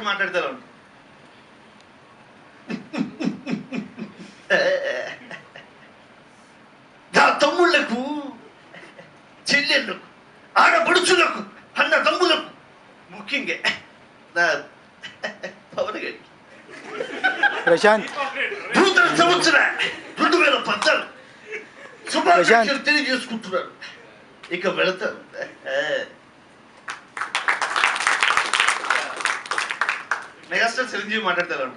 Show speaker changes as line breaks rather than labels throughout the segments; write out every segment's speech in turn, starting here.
Megastar మాట్లాడతారు. నా తమ్ముళ్లకు, చెల్లెళ్ళకు, ఆడపడుచులకు, అన్న తమ్ములకు, ముఖ్యంగా నా పవన్ గారికి
ప్రశాంత్
నూతన సంవత్సర 2014 శుభాకాంక్షలు తెలియజేసుకుంటున్నారు. ఇక వెళతారు. మెగాస్టార్ చిరంజీవి మాట్లాడతారు.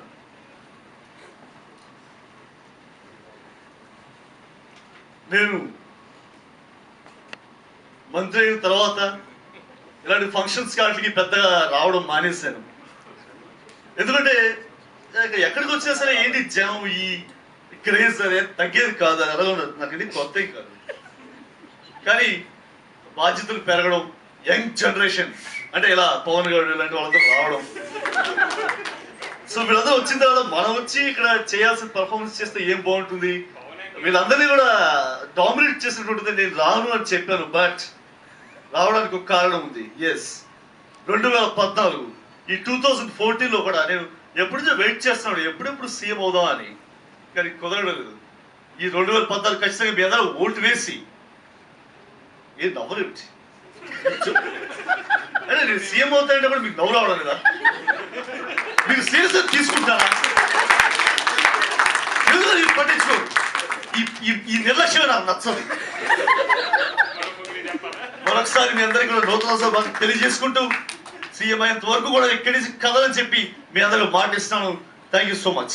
నేను మంత్రి అయిన తర్వాత ఇలాంటి ఫంక్షన్స్ వాటికి పెద్దగా రావడం మానేశాను. ఎందుకంటే ఎక్కడికి వచ్చినా సరే ఏంటి జనం ఈ క్రేజ్ అనేది తగ్గేది కాదు, అది అలాగే ఉండదు. నాకు ఇది కొత్త కాదు. కానీ బాధ్యతలు పెరగడం, యంగ్ జనరేషన్ అంటే ఇలా పవన్ గారు ఇలాంటి వాళ్ళందరూ రావడం, సో వీళ్ళందరూ వచ్చిన తర్వాత మనం వచ్చి ఇక్కడ చేయాల్సిన పర్ఫార్మెన్స్ చేస్తే ఏం బాగుంటుంది, వీళ్ళందరినీ కూడా డామినేట్ చేసినట్టు నేను రాను అని చెప్పాను. బట్ రావడానికి ఒక కారణం ఉంది. ఎస్, 2014 ఈ 2014లో కూడా నేను ఎప్పుడు వెయిట్ చేస్తున్నాడు ఎప్పుడెప్పుడు సీఎం అవుదాం అని, కానీ కుదరలేదు. ఈ 2014 ఖచ్చితంగా మీ అందరూ ఓటు వేసి ఏం నవ్వలేదు అంటే నేను సీఎం అవుతానంటే కూడా మీకు నవ్వు రావడం కదా, మీరు సీరియస్గా తీసుకుంటారా? ఎందుకు మీరు పట్టించుకోరు? ఈ నిర్లక్ష్యమే నాకు నచ్చదు. మరొకసారి మీ అందరికీ కూడా నూతన సభ తెలియజేసుకుంటూ సీఎం అయ్యేంత వరకు కూడా ఇక్కడి నుంచి కదలని చెప్పి మీ అందరూ మాట ఇస్తున్నాను. Thank you so much.